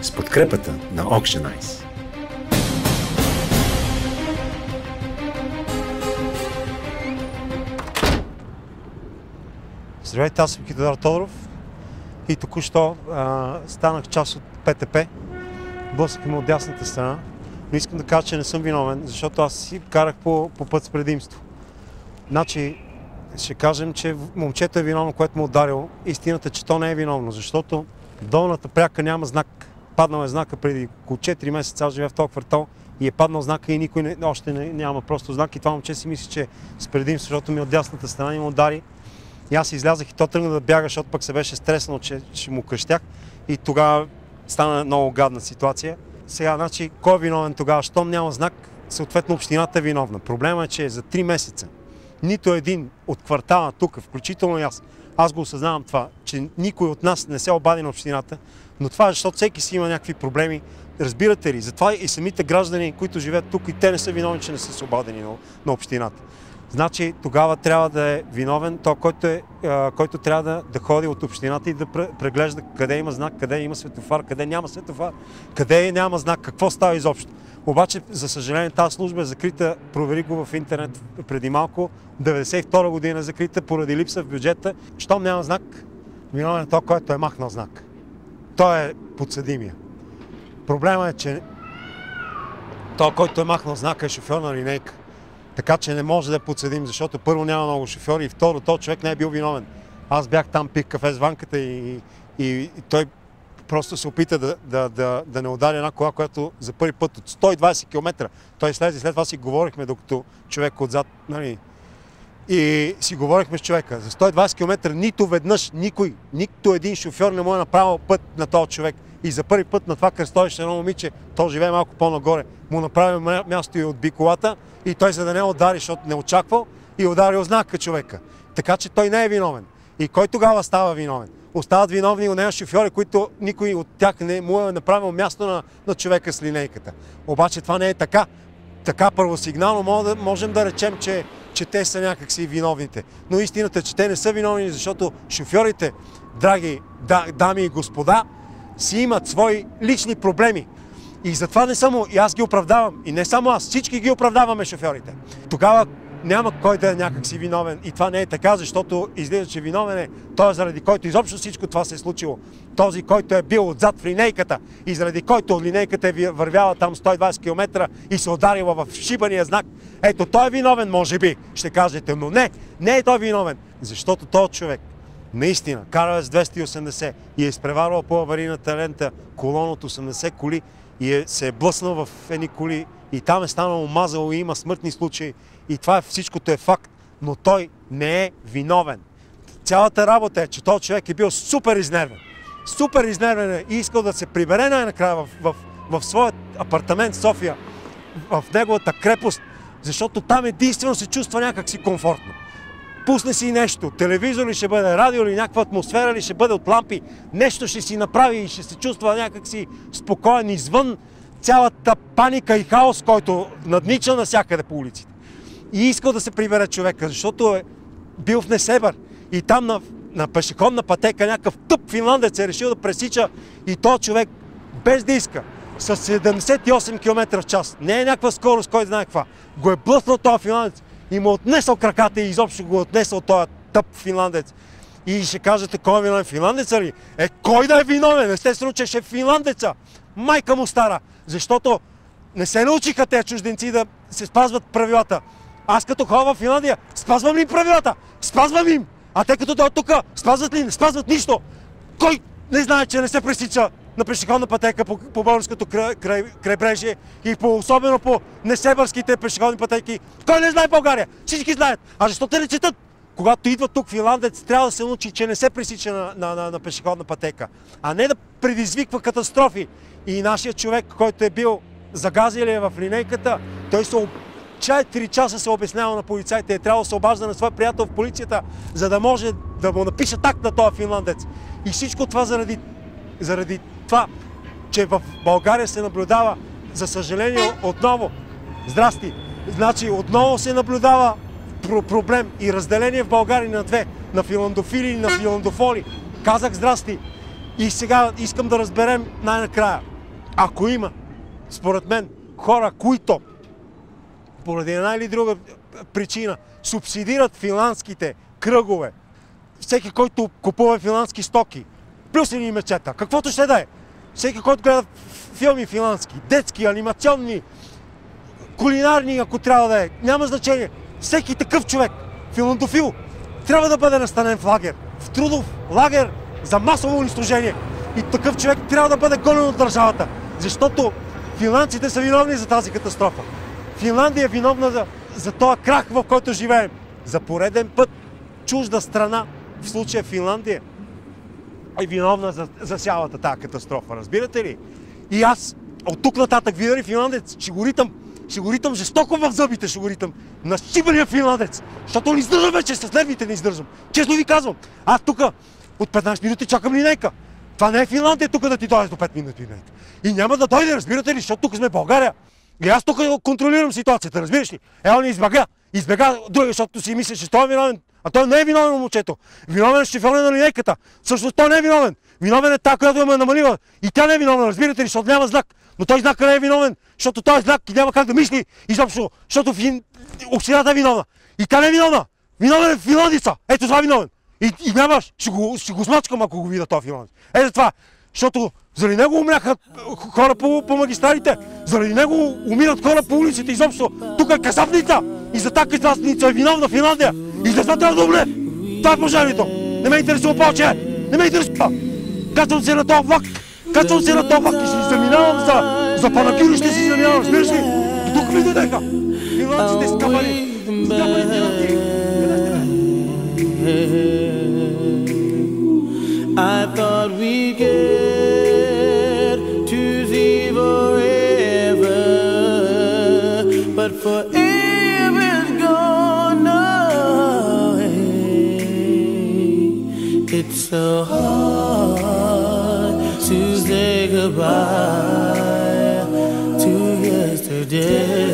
с подкрепата на Auction Eyes. Здравейте, аз съм Китодар Тодоров и току-що станах част от ПТП. Блъсках ме от дясната страна, но искам да кажа, че не съм виновен, защото аз си карах по път с предимство. Значи, ще кажем, че момчето е виновно, което му ударило. Истината е, че то не е виновно, защото долната пряка няма знак. Паднал е знака преди около 4 месеца, аз живея в този квартал и е паднал знака и никой още няма просто знак. И това момче си мисли, че с предимство, защото ми от дясната страна и му удари. И аз излязах и то тръгна да бяга, защото пък се беше стреснал, че ще му крещях. И тогава стана много гадна ситуация. Сега, значи, кой е виновен тогава? Щом няма знак, съответно общината е виновна. Проблемът е, че за 3 месеца нито един от квартала тук, включително и аз го осъзнавам това, че никой от нас не се обади на общината, но това е защото всеки си има някакви проблеми. Разбирате ли? Затова и самите граждани, които живеят тук, и те не са виновни, че не са се обадени на общината. Значи тогава трябва да е виновен той, който трябва да ходи от общината и да преглежда къде има знак, къде има светофар, къде няма светофар, къде няма знак, какво става изобщо. Обаче, за съжаление, тази служба е закрита, провери го в интернет преди малко, 1992 година е закрита поради липса в бюджета. Щом няма знак, виновен е той, който е махнал знак. Той е подсъдимия. Проблемът е, че той, който е махнал знака, е шофьор на линейка. Така че не може да подсъдим, защото първо няма много шофьори и второ, този човек не е бил виновен. Аз бях там, пих кафе с Ванката и той просто се опита да не удари една кола, която за първи път от 120 км. Той слезе, след това си говорихме, докато човек отзад, нали, и си говорихме с човека. За 120 км нито веднъж нито един шофьор не му е направил път на този човек. И за първи път на това кръстовище едно момиче, то живее малко по-нагоре, му направи място и отби колата и той за да не удари, защото не очаквал, и ударил знака човека. Така че той не е виновен. И кой тогава става виновен? Остават виновни у нея шофьори, които никой от тях не му е направил място на човека с линейката. Обаче това не е така. Така първосигнално можем да речем, че те са някакси виновните. Но истината е, че те не са виновни, защото шофьорите, драги дами и господа, си имат свои лични проблеми. И затова не само и аз ги оправдавам, и не само аз, всички ги оправдаваме шофьорите. Тогава няма кой да е някакси виновен. И това не е така, защото излиза, че виновен е той, заради който изобщо всичко това се е случило. Този, който е бил отзад в линейката и заради който от линейката е вървяла там 120 км и се ударила в шибания знак. Ето, той е виновен, може би, ще кажете, но не е той виновен. Защото този човек наистина карал с 280 и е изпреварвал по аварийната лента колон от 80 коли и се е блъснал в едни коли и там е станало мазало и има смъртни случаи. И това всичкото е факт, но той не е виновен. Цялата работа е, че този човек е бил супер изнервен. Супер изнервен и искал да се прибере най-накрая в своят апартамент в София, в неговата крепост, защото там единствено се чувства някак си комфортно. Пусне си нещо, телевизор ли ще бъде, радио ли, някаква атмосфера ли ще бъде от лампи, нещо ще си направи и ще се чувства някак си спокоен извън цялата паника и хаос, който наднича навсякъде по улиците. И искал да се прибере човека, защото е бил в Несебър и там на пешеходна пътека някакъв тъп финландец е решил да пресича и този човек без да иска с 78 км в час, не е някаква скорост, кой знае каква, го е блъснал този финландец и му отнесъл краката и изобщо го отнесъл този тъп финландец. И ще кажете, кой е виновен, финландеца ли? Кой да е виновен? Естествено, че ще е финландеца. Майка му стара. Защото не се научиха тези чужденци да се спазват правилата. Аз като ходя в Финландия, спазвам ли правилата? Спазвам им! А те като дойдат тук, спазват ли? Не спазват нищо! Кой не знае, че не се пресича на пешеходна пътека по българското крайбрежие и особено по несебърските пешеходни пътеки? Кой не знае България? Всички знаят! А защо те не четат? Когато идва тук финландец, трябва да се научи, че не се пресича на пешеходна пътека, а не да предизвиква катастрофи. И нашия човек, който е бил загазилия в линейката, той 4 часа се обяснява на полицайите, е трябвало да се обажда на своя приятел в полицията, за да може да му напише акт на този финландец. И всичко това заради това, че в България се наблюдава, за съжаление, отново, здрасти, значи отново се наблюдава проблем и разделение в България на две, на финландофили и на финландофоли. Казах здрасти. И сега искам да разберем най-накрая. Ако има, според мен, хора, които поради една или друга причина субсидират финландските кръгове, всеки, който купува финландски стоки, плюсени мечета, каквото ще да е, всеки, който гледа филми финландски, детски, анимационни, кулинарни, ако трябва да е, няма значение. Всеки такъв човек, финландофил, трябва да бъде настанен в лагер, в трудов лагер за масово унищожение. И такъв човек трябва да бъде гонен от държавата, защото финландците са виновни за тази катастрофа. Финландия е виновна за този крах, в който живеем. За пореден път чужда страна, в случая Финландия, е виновна за цялата тази катастрофа. Разбирате ли? И аз от тук нататък, видя ли финландец, ще го ритам жестоко в зъбите, ще го ритам на щибания финландец, защото не издържам вече, с нервите не издържам. Честно ви казвам, аз тук от 15 минути чакам линейка. Това не е Финландия тук да ти дойде до 5 минути линейка. И няма да дойде, разбирате ли, защото тук сме България. И аз тук контролирам ситуацията, разбираш ли? Он избега друга, защото си мисля, че той е виновен. А той не е виновен, момчето. Виновен е шофьорът на линейката. Всъщност той не е виновен. Виновен е та, която ме намалива. И тя не е виновна, разбирате ли, защото няма знак. Но той знак не е виновен, защото той е знак и няма как да мисли изобщо, защото общината е виновна. И тя не е виновна. Виновен е финландица. Ето това е виновен. И нямаш, ще го смачкам, ако го видя този финландец. Ето това. Защото заради него умряха хора по магистралите, заради него умират хора по улиците изобщо. Тук е касапница и за тази касапница е виновна Финландия. И за това трябва да умре. Това е положението. Не ме интересува повече. Не ме интересува. Качвам се на този влак. Качвам се на този влак и ще заминавам за панагюрище си заминавам. Разбираш ли? Тук ми дадеха. Финландците скапани. Скапани финландци. I thought we'd get to see forever, but forever's gone away. It's so hard to say goodbye to yesterday.